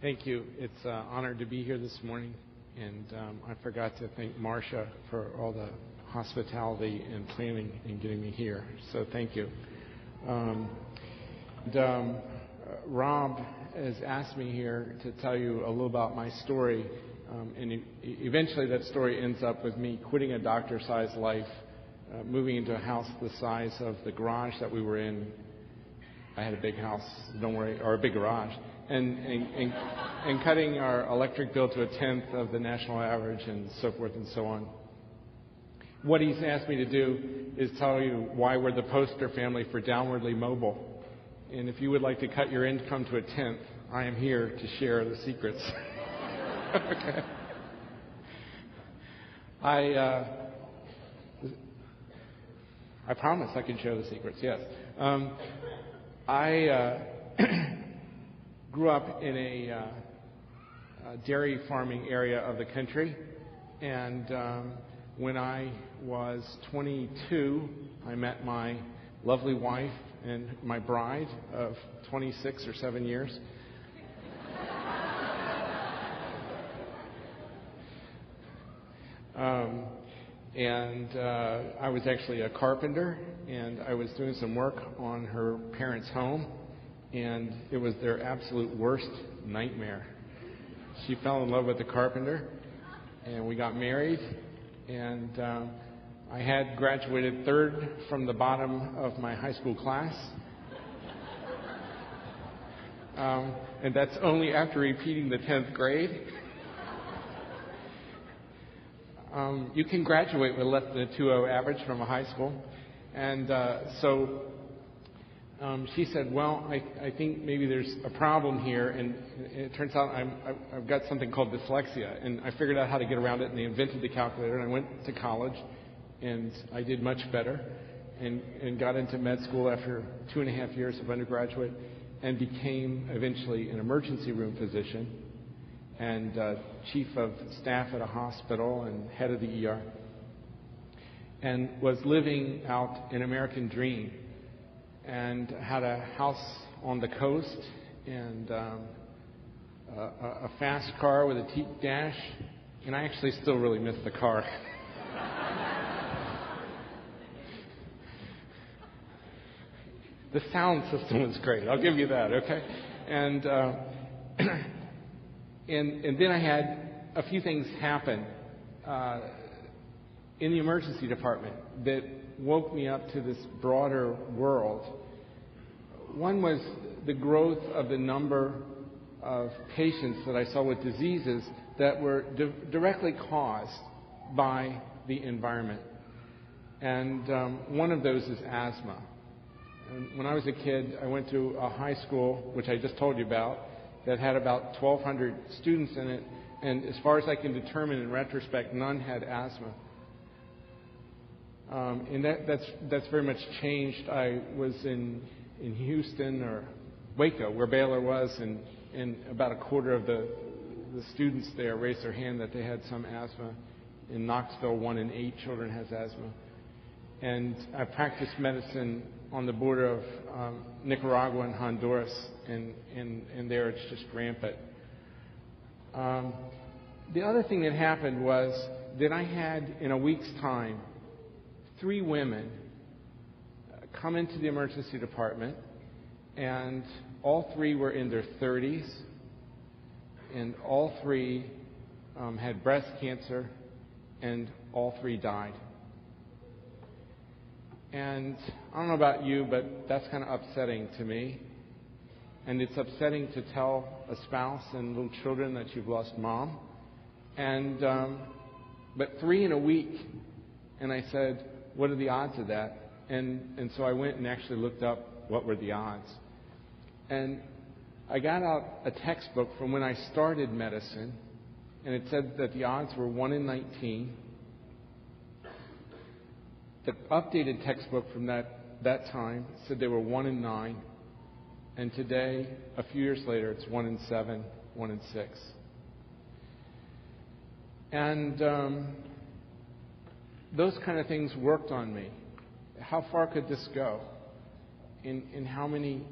Thank you. It's an honor to be here this morning, and I forgot to thank Marcia for all the hospitality and planning in getting me here, so thank you. Rob has asked me here to tell you a little about my story, and eventually that story ends up with me quitting a doctor-sized life, moving into a house the size of the garage that we were in. I had a big house, don't worry, or a big garage, and cutting our electric bill to 1/10 of the national average and so forth and so on. What he's asked me to do is tell you why we're the poster family for downwardly mobile. And if you would like to cut your income to 1/10, I am here to share the secrets. Okay. I promise I can share the secrets, yes. I grew up in a dairy farming area of the country, and when I was 22, I met my lovely wife and my bride of 26 or 7 years. I was actually a carpenter, and I was doing some work on her parents' home, and it was their absolute worst nightmare. She fell in love with the carpenter, and we got married, and I had graduated third from the bottom of my high school class, and that's only after repeating the 10th grade. You can graduate with less than a 2.0 average from a high school. And so she said, well, I think maybe there's a problem here. And it turns out I've got something called dyslexia. And I figured out how to get around it, and they invented the calculator. And I went to college, and I did much better and got into med school after 2.5 years of undergraduate and became eventually an emergency room physician and chief of staff at a hospital and head of the ER, and was living out an American dream, and had a house on the coast and a fast car with a teak dash, and I actually still really miss the car. The sound system was great, I'll give you that, okay? And then I had a few things happen in the emergency department that woke me up to this broader world. One was the growth of the number of patients that I saw with diseases that were directly caused by the environment. And one of those is asthma. And when I was a kid, I went to a high school, which I just told you about, that had about 1,200 students in it, and as far as I can determine in retrospect, none had asthma. And that's very much changed. I was in Houston, or Waco, where Baylor was, and about a quarter of the students there raised their hand that they had some asthma. In Knoxville, 1 in 8 children has asthma. And I practiced medicine on the border of Nicaragua and Honduras, and there it's just rampant. The other thing that happened was that I had, in a week's time, 3 women come into the emergency department, and all 3 were in their 30s, and all 3 had breast cancer, and all 3 died. And I don't know about you, but that's kind of upsetting to me. And it's upsetting to tell a spouse and little children that you've lost mom. And but 3 in a week. And I said, what are the odds of that? And so I went and actually looked up what were the odds. And I got out a textbook from when I started medicine, and it said that the odds were 1 in 19. The updated textbook from that time said they were 1 in 9. And today, a few years later, it's 1 in 7, 1 in 6. And those kind of things worked on me. How far could this go? In how many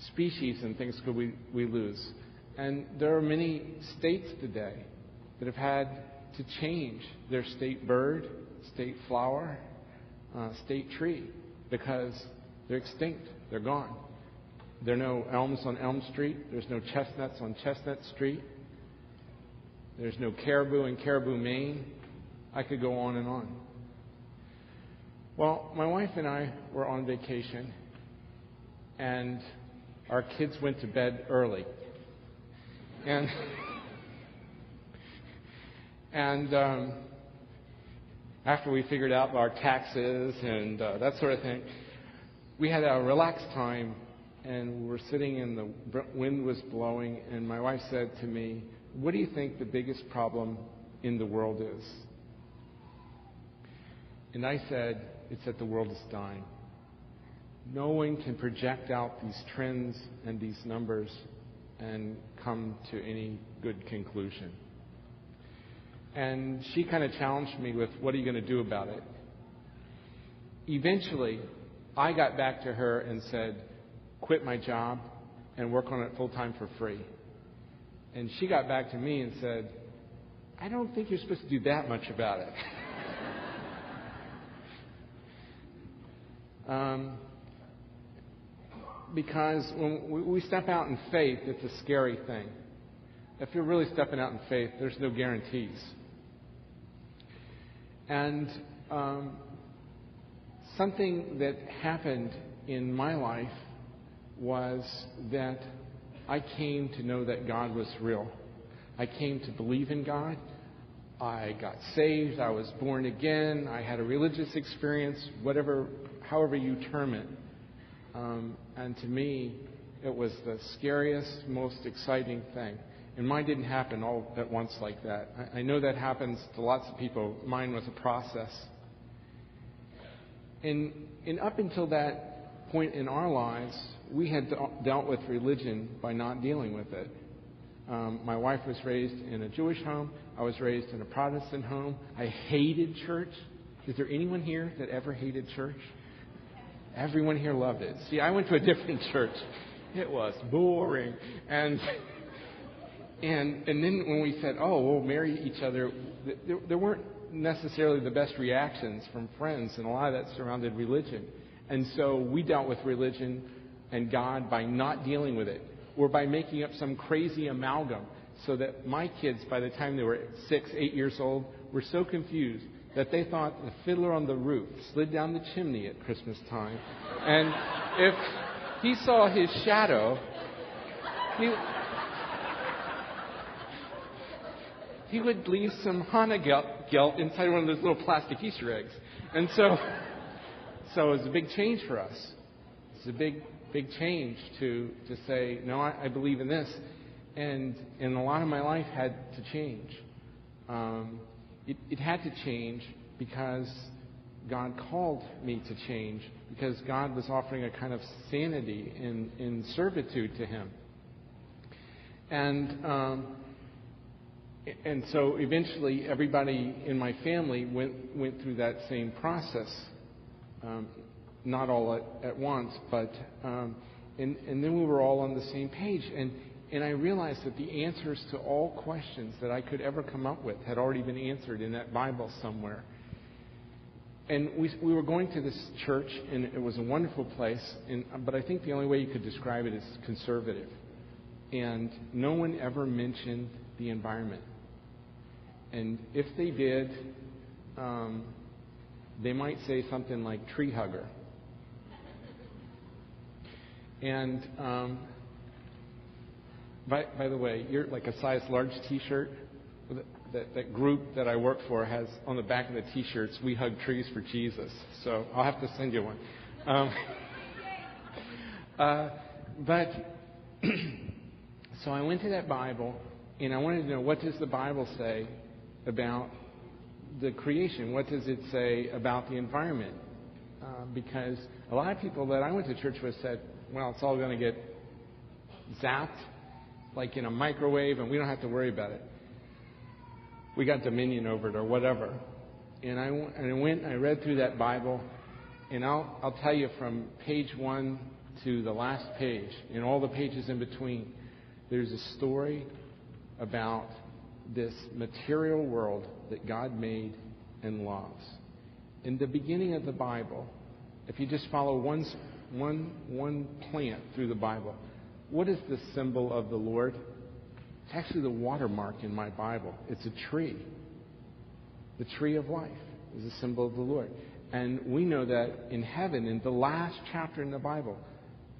species and things could we lose? And there are many states today that have had to change their state bird, state flower, state tree, because they're extinct. They're gone. There are no elms on Elm Street. There's no chestnuts on Chestnut Street. There's no caribou in Caribou, Maine. I could go on and on. Well, my wife and I were on vacation, and our kids went to bed early. And after we figured out our taxes and that sort of thing, we had a relaxed time, and we were sitting and the wind was blowing, and my wife said to me, "What do you think the biggest problem in the world is?" And I said, "It's that the world is dying." No one can project out these trends and these numbers and come to any good conclusion. And she kind of challenged me with, "What are you going to do about it?" Eventually, I got back to her and said, "Quit my job and work on it full time for free." And she got back to me and said, "I don't think you're supposed to do that much about it." Because when we step out in faith, it's a scary thing. If you're really stepping out in faith, there's no guarantees. And something that happened in my life was that I came to know that God was real. I came to believe in God. I got saved. I was born again. I had a religious experience, however you term it. And to me, it was the scariest, most exciting thing. And mine didn't happen all at once like that. I know that happens to lots of people. Mine was a process. And up until that point in our lives, we had dealt with religion by not dealing with it. My wife was raised in a Jewish home. I was raised in a Protestant home. I hated church. Is there anyone here that ever hated church? Everyone here loved it. See, I went to a different church. It was boring. And then when we said, "Oh, we'll marry each other," there weren't necessarily the best reactions from friends, and a lot of that surrounded religion. And so we dealt with religion and God by not dealing with it, or by making up some crazy amalgam, so that my kids, by the time they were 6, 8 years old, were so confused that they thought the Fiddler on the Roof slid down the chimney at Christmas time. And if he saw his shadow, he would leave some Hanukkah gelt inside one of those little plastic Easter eggs. And so it was a big change for us. It's a big change to say, "No, I believe in this." And a lot of my life had to change. It had to change because God called me to change, because God was offering a kind of sanity in servitude to Him. And so eventually everybody in my family went through that same process. Not all at once, but and then we were all on the same page. And I realized that the answers to all questions that I could ever come up with had already been answered in that Bible somewhere. And we were going to this church, and it was a wonderful place. But I think the only way you could describe it is conservative. And no one ever mentioned the environment. And if they did, they might say something like tree hugger. And by the way, you're like a size large T-shirt. That group that I work for has on the back of the T-shirts, "We hug trees for Jesus." So I'll have to send you one. So I went to that Bible, and I wanted to know, what does the Bible say about the creation? What does it say about the environment? Because a lot of people that I went to church with said, "Well, it's all going to get zapped like in a microwave, and we don't have to worry about it. We got dominion over it," or whatever. And I read through that Bible, and I'll tell you, from page 1 to the last page and all the pages in between, there's a story about this material world that God made and loves. In the beginning of the Bible, if you just follow one plant through the Bible, what is the symbol of the Lord? It's actually the watermark in my Bible. It's a tree. The tree of life is a symbol of the Lord. And we know that in heaven, in the last chapter in the Bible,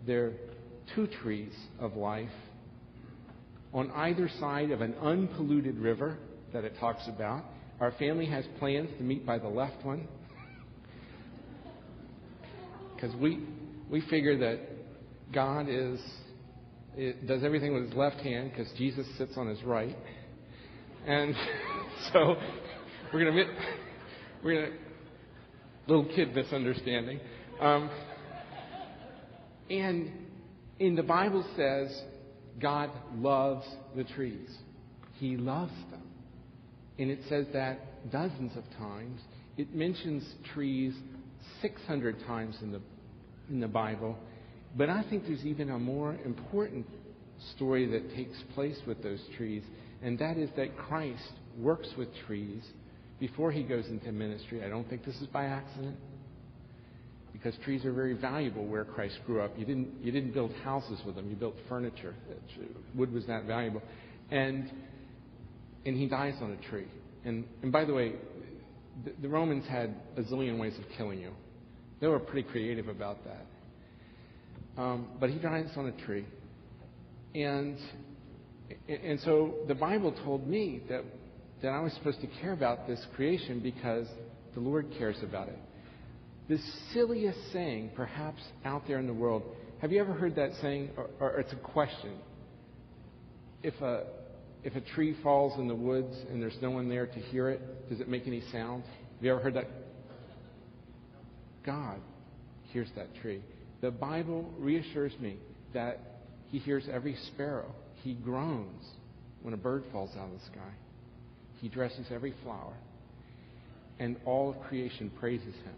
there are two trees of life on either side of an unpolluted river that it talks about. Our family has plans to meet by the left one, because we figure that God does everything with his left hand, because Jesus sits on his right. And so we're going to little kid misunderstanding. And in the Bible says God loves the trees. He loves them. And it says that dozens of times. It mentions trees 600 times in the Bible. But I think there's even a more important story that takes place with those trees, and that is that Christ works with trees before he goes into ministry. I don't think this is by accident, because trees are very valuable where Christ grew up. You didn't build houses with them. You built furniture. Wood was that valuable. And he dies on a tree. And by the way, the Romans had a zillion ways of killing you. They were pretty creative about that. But he dies on a tree. And so the Bible told me that I was supposed to care about this creation because the Lord cares about it. The silliest saying, perhaps, out there in the world. Have you ever heard that saying? Or it's a question. If a tree falls in the woods and there's no one there to hear it, does it make any sound? Have you ever heard that? God hears that tree. The Bible reassures me that he hears every sparrow. He groans when a bird falls out of the sky. He dresses every flower. And all of creation praises him.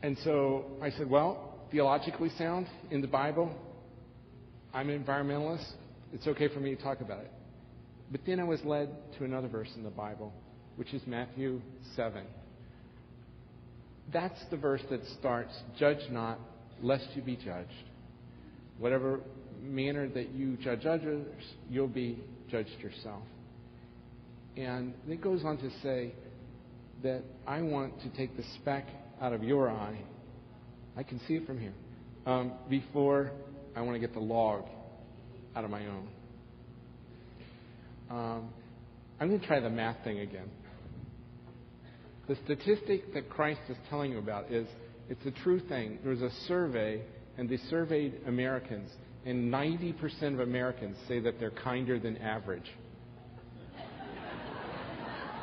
And so I said, well, theologically sound in the Bible. I'm an environmentalist. It's okay for me to talk about it. But then I was led to another verse in the Bible, which is Matthew 7. That's the verse that starts, "Judge not, lest you be judged. Whatever manner that you judge others, you'll be judged yourself." And it goes on to say that I want to take the speck out of your eye. I can see it from here. Before I want to get the log out of my own. I'm going to try the math thing again. The statistic that Christ is telling you about it's a true thing. There was a survey, and they surveyed Americans, and 90% of Americans say that they're kinder than average.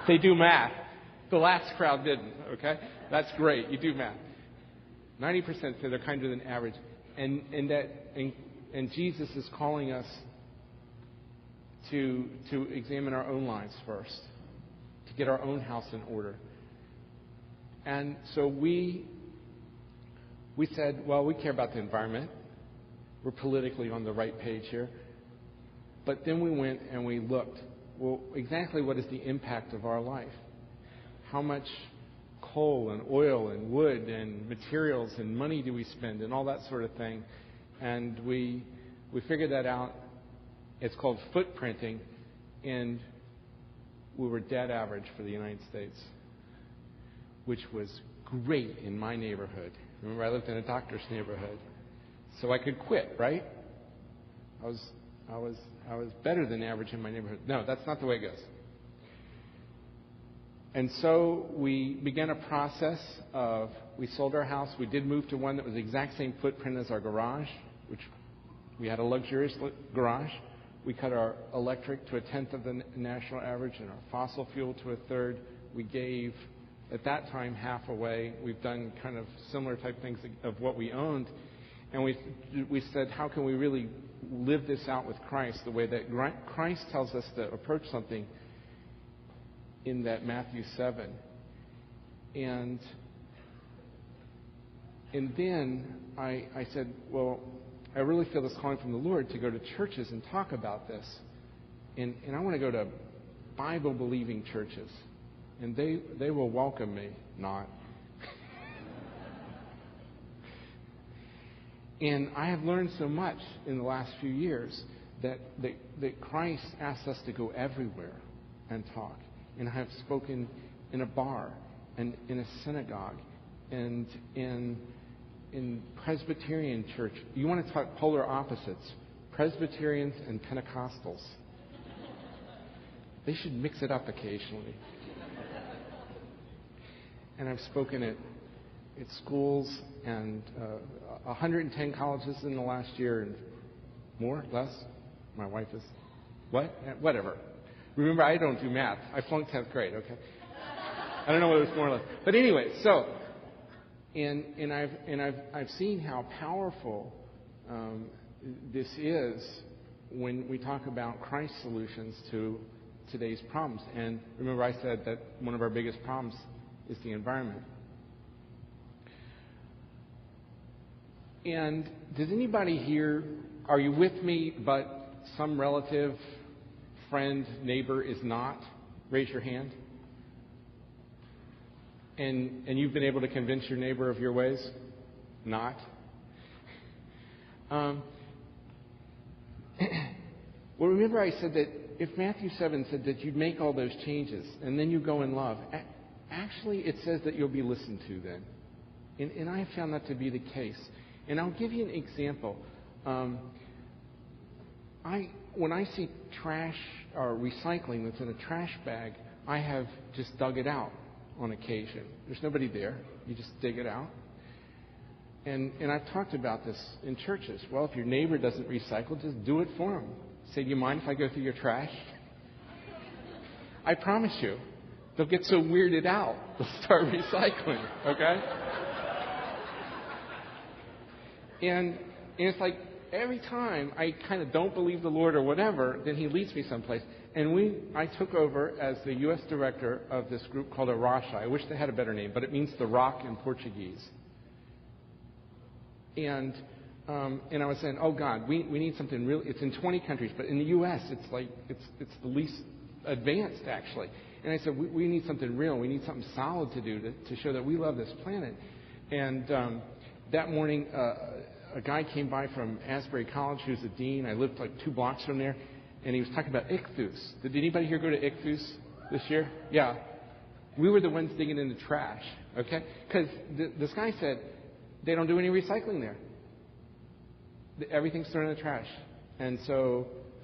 They do math. The last crowd didn't, okay? That's great. You do math. 90% say they're kinder than average. And Jesus is calling us to examine our own lives first, to get our own house in order. And so we said, well, we care about the environment. We're politically on the right page here. But then we went and we looked, well, exactly what is the impact of our life? How much coal and oil and wood and materials and money do we spend and all that sort of thing? And we figured that out. It's called footprinting, and we were dead average for the United States, which was great in my neighborhood. Remember, I lived in a doctor's neighborhood, so I could quit, right? I was better than average in my neighborhood. No, that's not the way it goes. And so we began a process of, we sold our house. We did move to one that was the exact same footprint as our garage, which we had a luxurious garage. We cut our electric to 1/10 of the national average and our fossil fuel to 1/3. We gave, at that time, half away. We've done kind of similar type things of what we owned. And we said, how can we really live this out with Christ the way that Christ tells us to approach something in that Matthew 7. And And then I said, well, I really feel this calling from the Lord to go to churches and talk about this. And I want to go to Bible-believing churches. And they will welcome me, not. And I have learned so much in the last few years that Christ asks us to go everywhere and talk. And I have spoken in a bar and in a synagogue and in Presbyterian church. You want to talk polar opposites, Presbyterians and Pentecostals. They should mix it up occasionally. And I've spoken at schools and 110 colleges in the last year, and more, less. My wife is, what? Whatever. Remember, I don't do math. I flunked 10th grade, okay? I don't know whether it's more or less. But anyway, so, and I've seen how powerful this is when we talk about Christ's solutions to today's problems. And remember, I said that one of our biggest problems is the environment. And does anybody here, are you with me, but some relative, friend, neighbor is not? Raise your hand. And you've been able to convince your neighbor of your ways? Not? Well, remember I said that if Matthew 7 said that you'd make all those changes and then you go in love, actually it says that you'll be listened to then. And I have found that to be the case. And I'll give you an example. When I see trash or recycling that's in a trash bag, I have just dug it out on occasion. There's nobody there. You just dig it out. And I've talked about this in churches. Well, if your neighbor doesn't recycle, just do it for them. Say, do you mind if I go through your trash? I promise you, they'll get so weirded out, they'll start recycling, okay? And it's like every time I kind of don't believe the Lord or whatever, then He leads me someplace. And I took over as the U.S. director of this group called Arasha. I wish they had a better name, but it means the rock in Portuguese. And I was saying, oh God, we need something real. It's in 20 countries, but in the U.S. it's the least advanced actually. And I said, we need something real. We need something solid to do to show that we love this planet. And that morning, a guy came by from Asbury College who's a dean. I lived like 2 blocks from there. And he was talking about ichthus. Did anybody here go to ichthus this year? Yeah. We were the ones digging in the trash, okay? Because this guy said they don't do any recycling there. Everything's thrown in the trash. And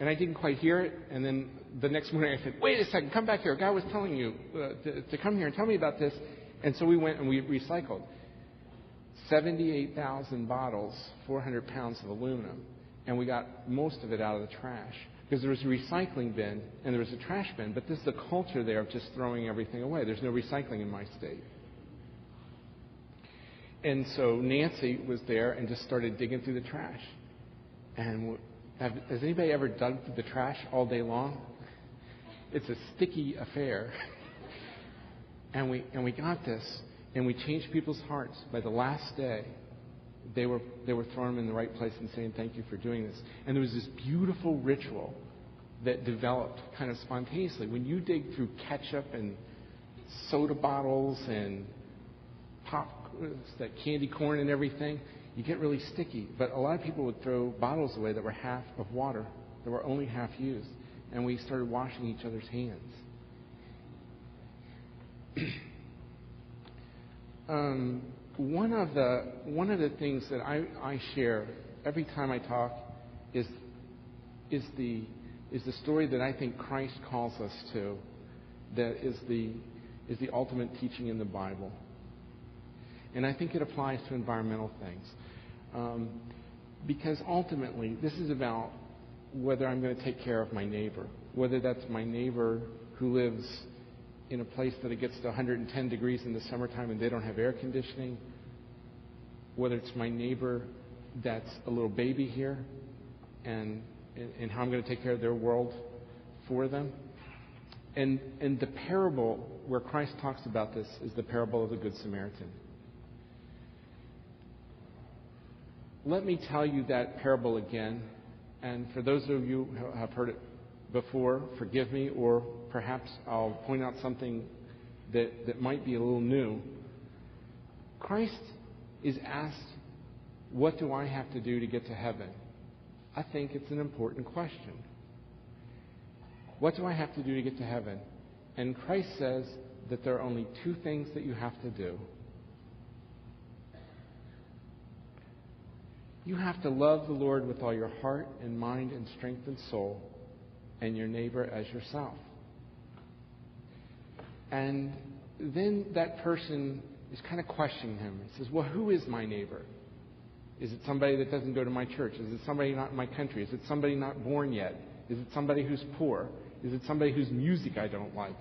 I didn't quite hear it. And then the next morning I said, wait a second, come back here. A guy was telling you to come here and tell me about this. And so we went and we recycled 78,000 bottles, 400 pounds of aluminum. And we got most of it out of the trash. Because there was a recycling bin and there was a trash bin, but this is the culture there of just throwing everything away. There's no recycling in my state. And so Nancy was there and just started digging through the trash. And has anybody ever dug through the trash all day long? It's a sticky affair. And we got this, and we changed people's hearts. By the last day, they were throwing them in the right place and saying, thank you for doing this. And there was this beautiful ritual that developed kind of spontaneously. When you dig through ketchup and soda bottles and that candy corn and everything, you get really sticky. But a lot of people would throw bottles away that were half of water, that were only half used. And we started washing each other's hands. One of the things that I share every time I talk is the story that I think Christ calls us to, that is the ultimate teaching in the Bible. And I think it applies to environmental things. Because ultimately, this is about whether I'm going to take care of my neighbor, whether that's my neighbor who lives in a place that it gets to 110 degrees in the summertime and they don't have air conditioning, whether it's my neighbor that's a little baby here and how I'm going to take care of their world for them. And the parable where Christ talks about this is the parable of the Good Samaritan. let me tell you that parable again. And for those of you who have heard it before, forgive me, or perhaps I'll point out something that might be a little new. Christ is asked, what do I have to do to get to heaven? I think it's an important question. What do I have to do to get to heaven? And Christ says that there are only two things that you have to do. You have to love the Lord with all your heart and mind and strength and soul, and your neighbor as yourself. And then that person is kind of questioning him. He says, well, who is my neighbor? Is it somebody that doesn't go to my church? Is it somebody not in my country? Is it somebody not born yet? Is it somebody who's poor? Is it somebody whose music I don't like?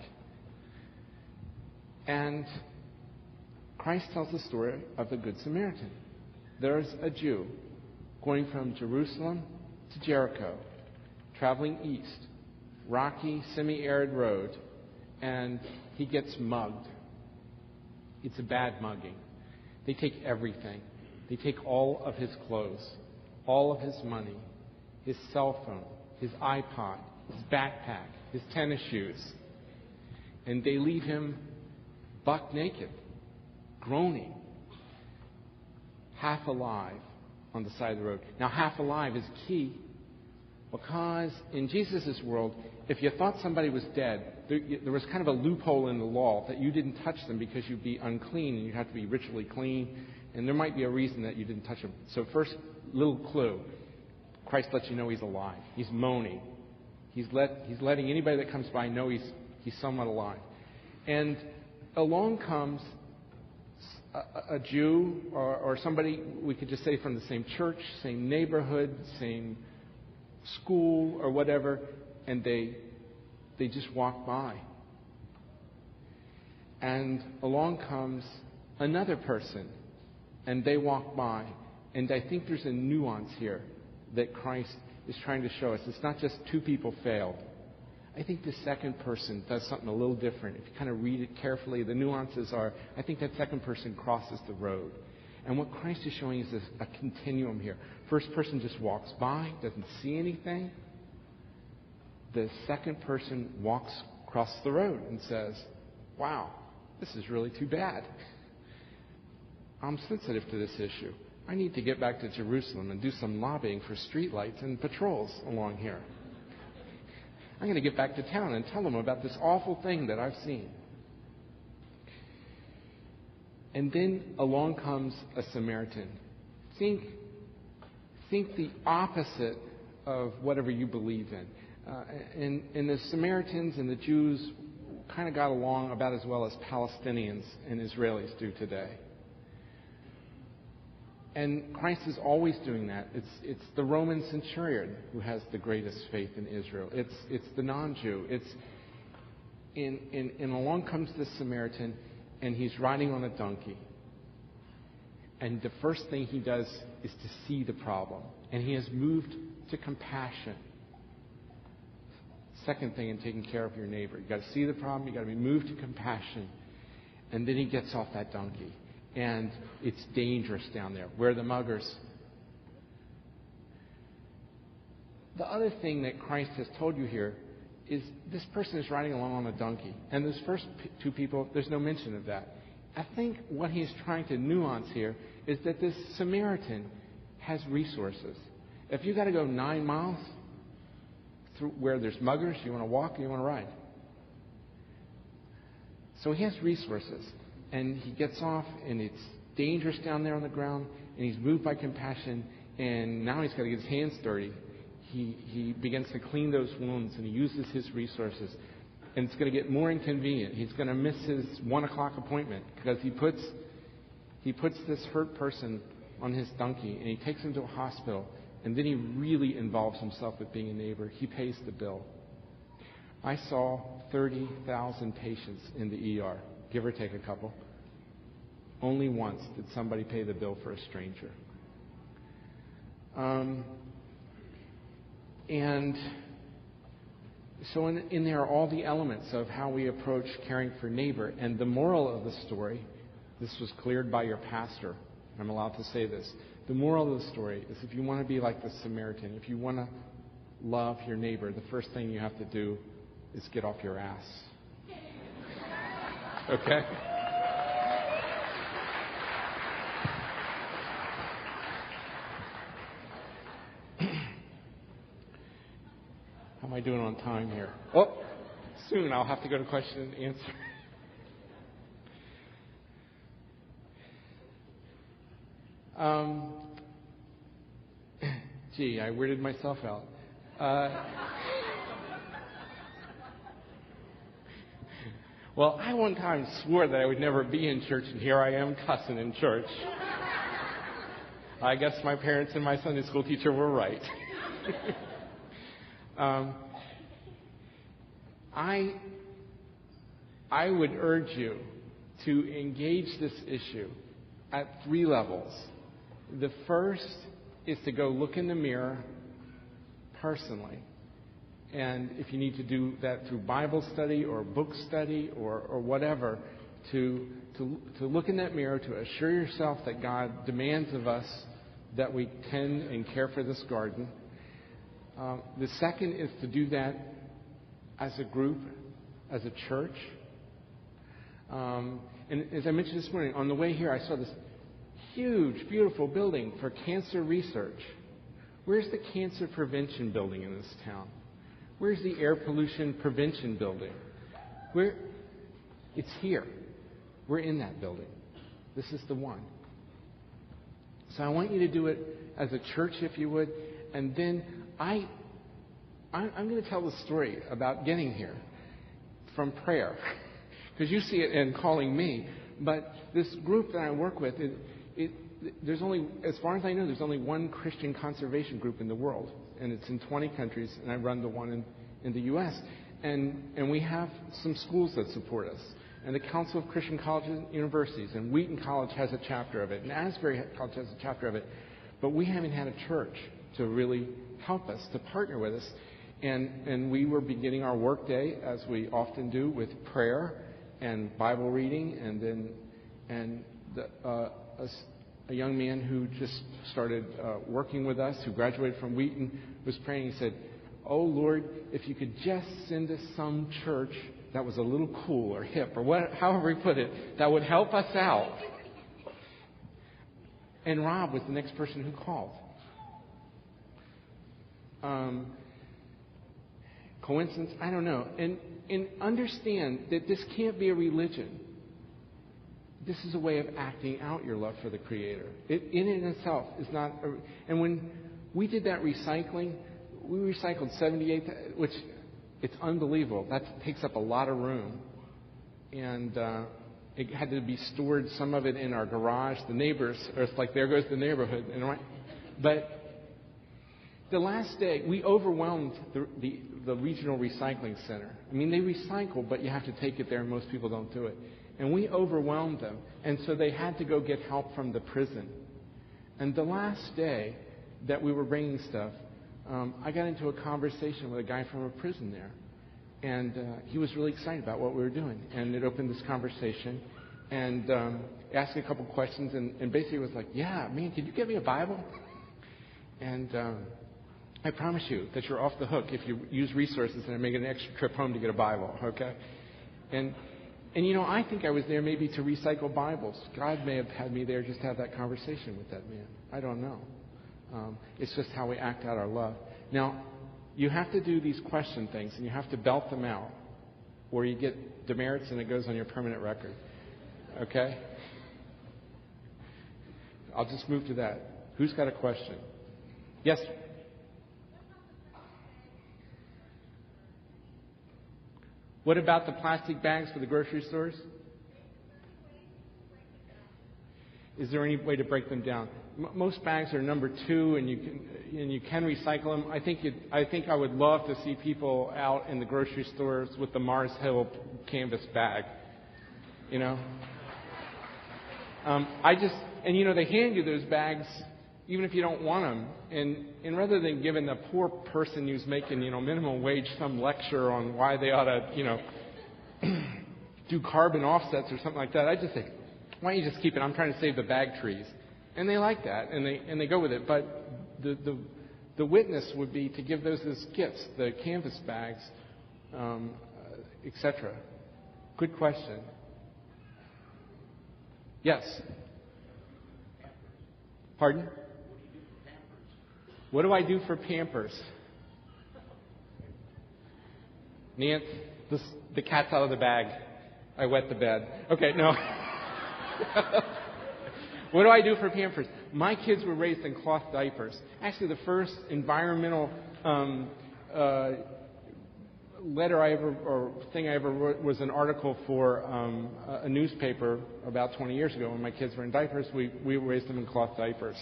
And Christ tells the story of the Good Samaritan. There's a Jew going from Jerusalem to Jericho, traveling east, rocky, semi-arid road, and he gets mugged. It's a bad mugging. They take everything. They take all of his clothes, all of his money, his cell phone, his iPod, his backpack, his tennis shoes. And they leave him buck naked, groaning, half alive on the side of the road. Now, half alive is key because in Jesus' world, if you thought somebody was dead, there was kind of a loophole in the law that you didn't touch them because you'd be unclean and you'd have to be ritually clean. And there might be a reason that you didn't touch him. So first little clue, Christ lets you know he's alive. He's moaning. He's letting anybody that comes by know he's somewhat alive. And along comes a Jew or somebody, we could just say from the same church, same neighborhood, same school or whatever, and they just walk by. And along comes another person, and they walk by. And I think there's a nuance here that Christ is trying to show us. It's not just two people failed. I think the second person does something a little different. If you kind of read it carefully, the nuances are, I think that second person crosses the road. And what Christ is showing is a continuum here. First person just walks by, doesn't see anything. The second person walks across the road and says, wow, this is really too bad. I'm sensitive to this issue. I need to get back to Jerusalem and do some lobbying for streetlights and patrols along here. I'm going to get back to town and tell them about this awful thing that I've seen. And then along comes a Samaritan. Think the opposite of whatever you believe in. And the Samaritans and the Jews kind of got along about as well as Palestinians and Israelis do today. And Christ is always doing that. It's the Roman centurion who has the greatest faith in Israel. It's the non-Jew. And along comes this Samaritan, and he's riding on a donkey. And the first thing he does is to see the problem. And he has moved to compassion. Second thing in taking care of your neighbor. You've got to see the problem. You've got to be moved to compassion. And then he gets off that donkey. And it's dangerous down there. Where are the muggers? The other thing that Christ has told you here is this person is riding along on a donkey. And those first two people, there's no mention of that. I think what he's trying to nuance here is that this Samaritan has resources. If you've got to go 9 miles through where there's muggers, you want to walk or you want to ride? So he has resources. And he gets off, and it's dangerous down there on the ground, and he's moved by compassion, and now he's got to get his hands dirty. He begins to clean those wounds, and he uses his resources. And it's going to get more inconvenient. He's going to miss his 1 o'clock appointment because he puts this hurt person on his donkey, and he takes him to a hospital, and then he really involves himself with being a neighbor. He pays the bill. I saw 30,000 patients in the ER. Give or take a couple. Only once did somebody pay the bill for a stranger. And so in there are all the elements of how we approach caring for neighbor. And the moral of the story, this was cleared by your pastor. I'm allowed to say this. The moral of the story is if you want to be like the Samaritan, if you want to love your neighbor, the first thing you have to do is get off your ass. Okay? How am I doing on time here? Oh, soon I'll have to go to question and answer. Gee, I weirded myself out. Well, I one time swore that I would never be in church, and here I am cussing in church. I guess my parents and my Sunday school teacher were right. I would urge you to engage this issue at 3 levels. The first is to go look in the mirror personally. And if you need to do that through Bible study or book study or whatever, to look in that mirror, to assure yourself that God demands of us that we tend and care for this garden. The second is to do that as a group, as a church. And as I mentioned this morning, on the way here, I saw this huge, beautiful building for cancer research. Where's the cancer prevention building in this town? Where's the air pollution prevention building? It's here. We're in that building. This is the one. So I want you to do it as a church, if you would. And then I'm going to tell the story about getting here from prayer. Because you see it in calling me. But this group that I work with, there's only, as far as I know, there's only one Christian conservation group in the world. And it's in 20 countries, and I run the one in the U.S. And we have some schools that support us. And the Council of Christian Colleges and Universities, and Wheaton College has a chapter of it, and Asbury College has a chapter of it. But we haven't had a church to really help us, to partner with us. And we were beginning our work day, as we often do, with prayer and Bible reading, and a young man who just started working with us, who graduated from Wheaton, was praying. He said, "Oh Lord, if you could just send us some church that was a little cool or hip or however he put it, that would help us out." And Rob was the next person who called. Coincidence? I don't know. And understand that this can't be a religion. This is a way of acting out your love for the Creator. It in and itself is not. And when we did that recycling, we recycled 78, which it's unbelievable. That takes up a lot of room, and it had to be stored. Some of it in our garage. The neighbors are like, there goes the neighborhood. But the last day, we overwhelmed the regional recycling center. I mean, they recycle, but you have to take it there, and most people don't do it. And we overwhelmed them. And so they had to go get help from the prison. And the last day that we were bringing stuff, I got into a conversation with a guy from a prison there. And he was really excited about what we were doing. And it opened this conversation. And asked me a couple questions. And basically was like, "Yeah, man, can you get me a Bible?" And I promise you that you're off the hook if you use resources and make an extra trip home to get a Bible, okay? And you know, I think I was there maybe to recycle Bibles. God may have had me there just to have that conversation with that man. I don't know. It's just how we act out our love. Now, you have to do these question things, and you have to belt them out, or you get demerits and it goes on your permanent record. Okay? I'll just move to that. Who's got a question? Yes? What about the plastic bags for the grocery stores? Is there any way to break them down? Most bags are number 2, and you can recycle them. I think I would love to see people out in the grocery stores with the Mars Hill canvas bag. You know, they hand you those bags even if you don't want them. And rather than giving the poor person who's making, minimum wage some lecture on why they ought to, do carbon offsets or something like that, I just think, why don't you just keep it? I'm trying to save the bag trees. And they like that, and they go with it. But the witness would be to give those as gifts, the canvas bags, etc. Good question. Yes. Pardon? What do I do for Pampers? Nance, the cat's out of the bag. I wet the bed. Okay, no. What do I do for Pampers? My kids were raised in cloth diapers. Actually, the first environmental letter or thing I ever wrote was an article for a newspaper about 20 years ago when my kids were in diapers. We raised them in cloth diapers.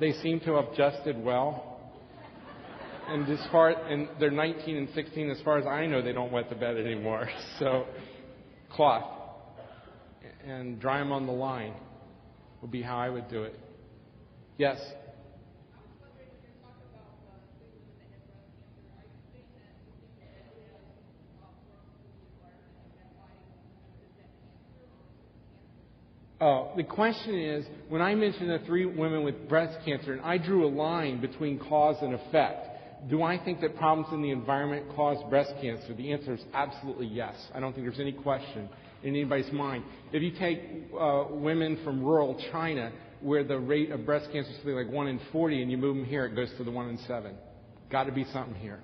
They seem to have adjusted well. And they're 19 and 16. As far as I know, they don't wet the bed anymore. So, cloth and dry them on the line would be how I would do it. Yes. The question is, when I mentioned the 3 women with breast cancer, and I drew a line between cause and effect, do I think that problems in the environment cause breast cancer? The answer is absolutely yes. I don't think there's any question in anybody's mind. If you take women from rural China, where the rate of breast cancer is something like 1 in 40, and you move them here, it goes to the 1 in 7. Got to be something here.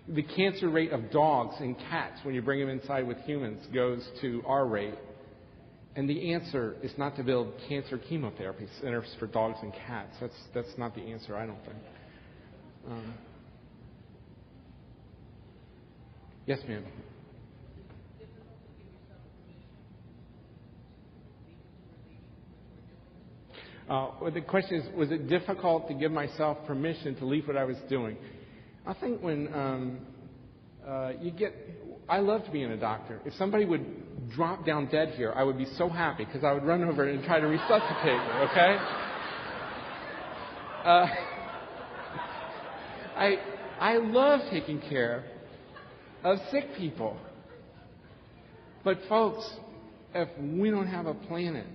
The cancer rate of dogs and cats, when you bring them inside with humans, goes to our rate. And the answer is not to build cancer chemotherapy centers for dogs and cats. That's not the answer, I don't think. Yes, ma'am. The question is, was it difficult to give myself permission to leave what I was doing? I think when I loved being a doctor. If somebody would drop down dead here, I would be so happy because I would run over and try to resuscitate her, okay? I love taking care of sick people. But folks, if we don't have a planet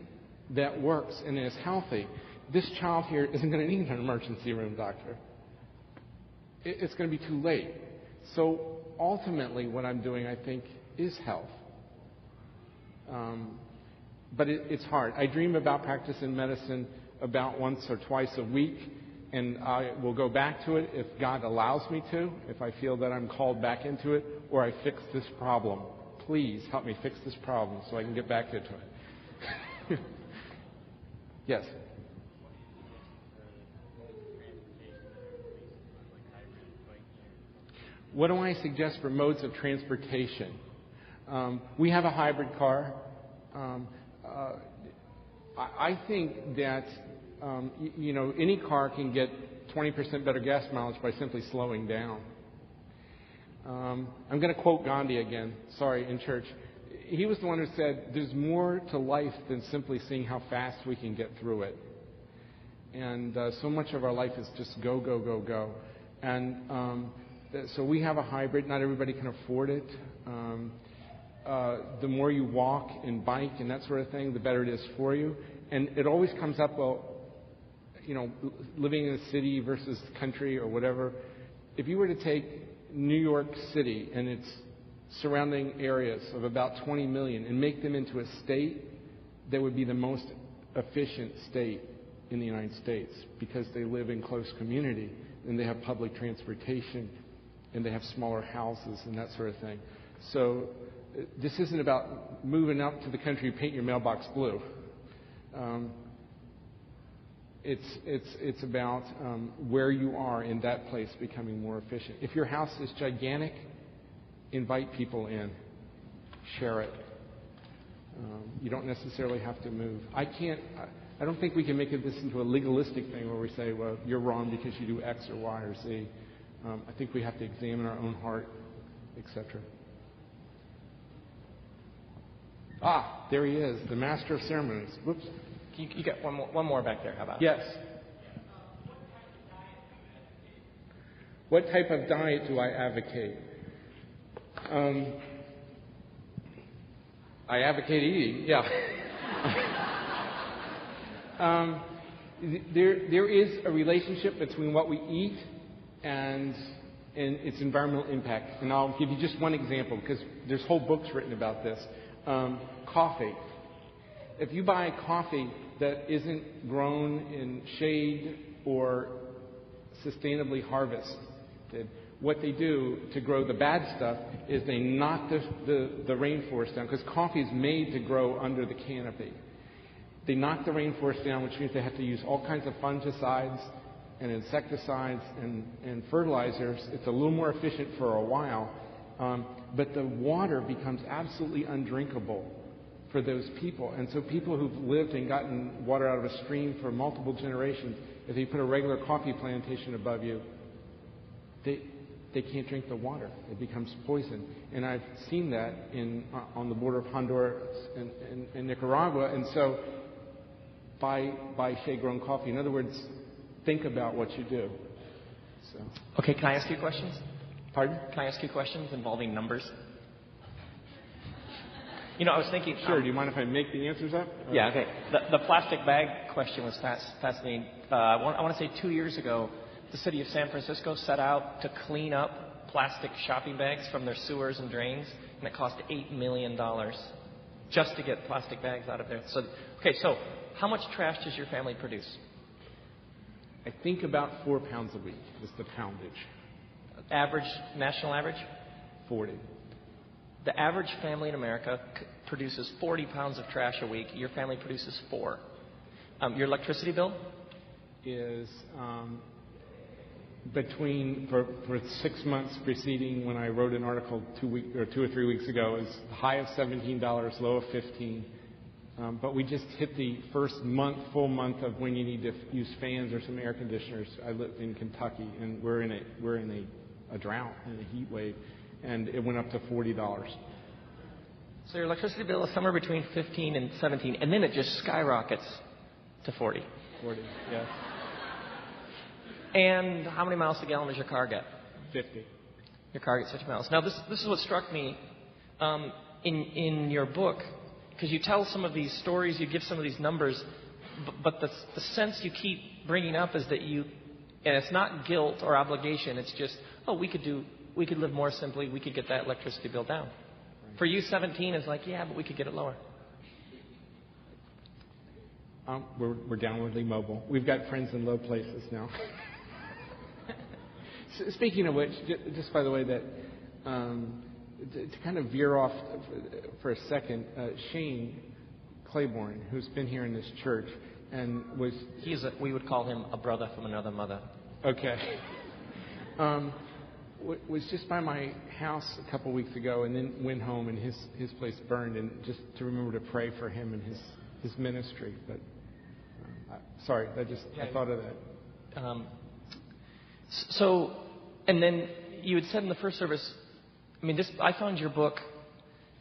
that works and is healthy, this child here isn't going to need an emergency room doctor. It's going to be too late. So ultimately what I'm doing, I think, is health. But it's hard. I dream about practicing medicine about once or twice a week, and I will go back to it if God allows me to, if I feel that I'm called back into it, or I fix this problem. Please help me fix this problem so I can get back into it. Yes? What do I suggest for modes of transportation? We have a hybrid car. I think that any car can get 20% better gas mileage by simply slowing down. I'm going to quote Gandhi again. Sorry, in church. He was the one who said, "There's more to life than simply seeing how fast we can get through it." And so much of our life is just go, go, go, go. And so we have a hybrid. Not everybody can afford it. The more you walk and bike and that sort of thing, the better it is for you. And it always comes up, living in a city versus country or whatever. If you were to take New York City and its surrounding areas of about 20 million and make them into a state, that would be the most efficient state in the United States because they live in close community and they have public transportation and they have smaller houses and that sort of thing. So this isn't about moving up to the country and paint your mailbox blue. It's about where you are in that place becoming more efficient. If your house is gigantic, invite people in. Share it. You don't necessarily have to move. I don't think we can make this into a legalistic thing where we say, well, you're wrong because you do X or Y or Z. I think we have to examine our own heart, etc. There he is, the master of ceremonies. Whoops. You got one more back there. How about? Yes. What type of diet do I advocate? I advocate eating. Yeah. There is a relationship between what we eat and its environmental impact. And I'll give you just one example, because there's whole books written about this. Coffee. If you buy coffee that isn't grown in shade or sustainably harvested, what they do to grow the bad stuff is they knock the rainforest down, because coffee is made to grow under the canopy. They knock the rainforest down, which means they have to use all kinds of fungicides and insecticides and fertilizers. It's a little more efficient for a while, but the water becomes absolutely undrinkable for those people. And so people who've lived and gotten water out of a stream for multiple generations, if you put a regular coffee plantation above you, they can't drink the water. It becomes poison. And I've seen that on the border of Honduras and Nicaragua. And so buy shade-grown coffee. In other words, think about what you do. So. Okay, can I ask you questions? Pardon? Can I ask you questions involving numbers? You know, I was thinking... Sure. Do you mind if I make the answers up? Yeah, okay. The plastic bag question was fascinating. I want to say 2 years ago, the city of San Francisco set out to clean up plastic shopping bags from their sewers and drains, and it cost $8 million just to get plastic bags out of there. So how much trash does your family produce? I think about 4 pounds a week is the poundage. Average, national average? 40. The average family in America produces 40 pounds of trash a week. Your family produces 4. Your electricity bill? Is for 6 months preceding when I wrote an article 2 or 3 weeks ago, is high of $17, low of $15. But we just hit the first full month of when you need to use fans or some air conditioners. I live in Kentucky, and we're in a drought and a heat wave, and it went up to $40. So your electricity bill is somewhere between 15 and 17, and then it just skyrockets to 40. 40, yes. And how many miles a gallon does your car get? 50. Your car gets 50 miles. Now, this is what struck me in your book, because you tell some of these stories, you give some of these numbers, but the sense you keep bringing up is that and it's not guilt or obligation, it's just, we could live more simply, we could get that electricity bill down. Right. For you, 17 is like, yeah, but we could get it lower. We're downwardly mobile. We've got friends in low places now. Speaking of which, just by the way, that to kind of veer off for a second, Shane Claiborne, who's been here in this church, and we would call him a brother from another mother. Okay. Was just by my house a couple weeks ago, and then went home, and his place burned, and just to remember to pray for him and his ministry. But sorry, I thought of that. And then you had said in the first service, I found your book,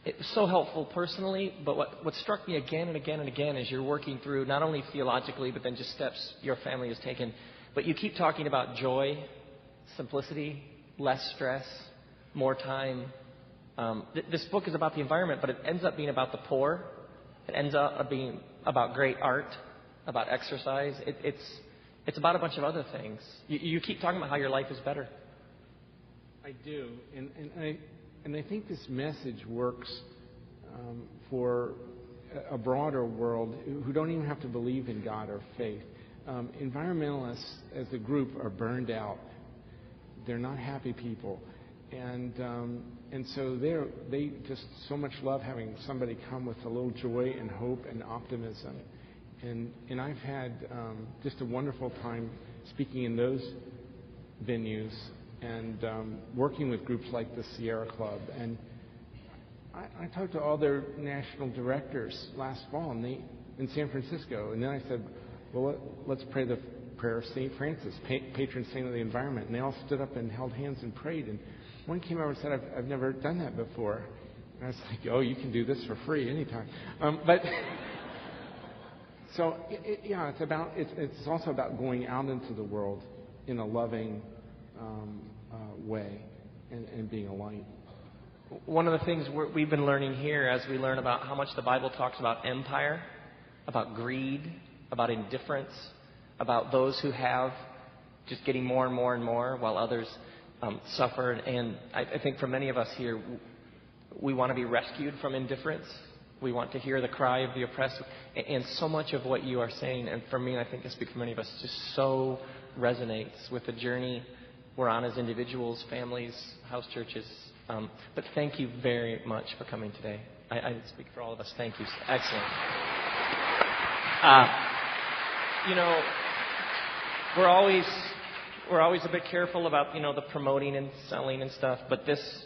it was so helpful personally, but what struck me again and again and again is you're working through not only theologically, but then just steps your family has taken. But you keep talking about joy, simplicity, less stress, more time. This book is about the environment, but it ends up being about the poor. It ends up being about great art, about exercise. It's about a bunch of other things. You keep talking about how your life is better. I do, and I think this message works for a broader world who don't even have to believe in God or faith. Environmentalists, as a group, are burned out. They're not happy people, and so they just so much love having somebody come with a little joy and hope and optimism. And I've had just a wonderful time speaking in those venues and working with groups like the Sierra Club. And I talked to all their national directors last fall in San Francisco. And then I said, well, let's pray the prayer of St. Francis, patron saint of the environment. And they all stood up and held hands and prayed. And one came over and said, I've never done that before. And I was like, you can do this for free anytime. So, it's also about going out into the world in a loving way and being a light. One of the things we've been learning here as we learn about how much the Bible talks about empire, about greed, about indifference, about those who have just getting more and more and more while others suffer. And I think for many of us here, we want to be rescued from indifference. We want to hear the cry of the oppressed. And so much of what you are saying, and for me, and I think I speak for many of us, just so resonates with the journey we're on as individuals, families, house churches. But thank you very much for coming today. I speak for all of us. Thank you. Excellent. We're always a bit careful about, the promoting and selling and stuff. But this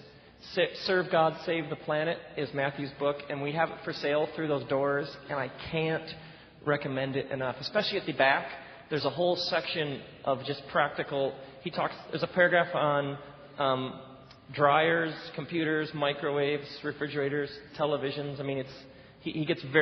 Serve God, Save the Planet is Matthew's book, and we have it for sale through those doors, and I can't recommend it enough. Especially at the back, there's a whole section of just practical. There's a paragraph on dryers, computers, microwaves, refrigerators, televisions. I mean, he gets very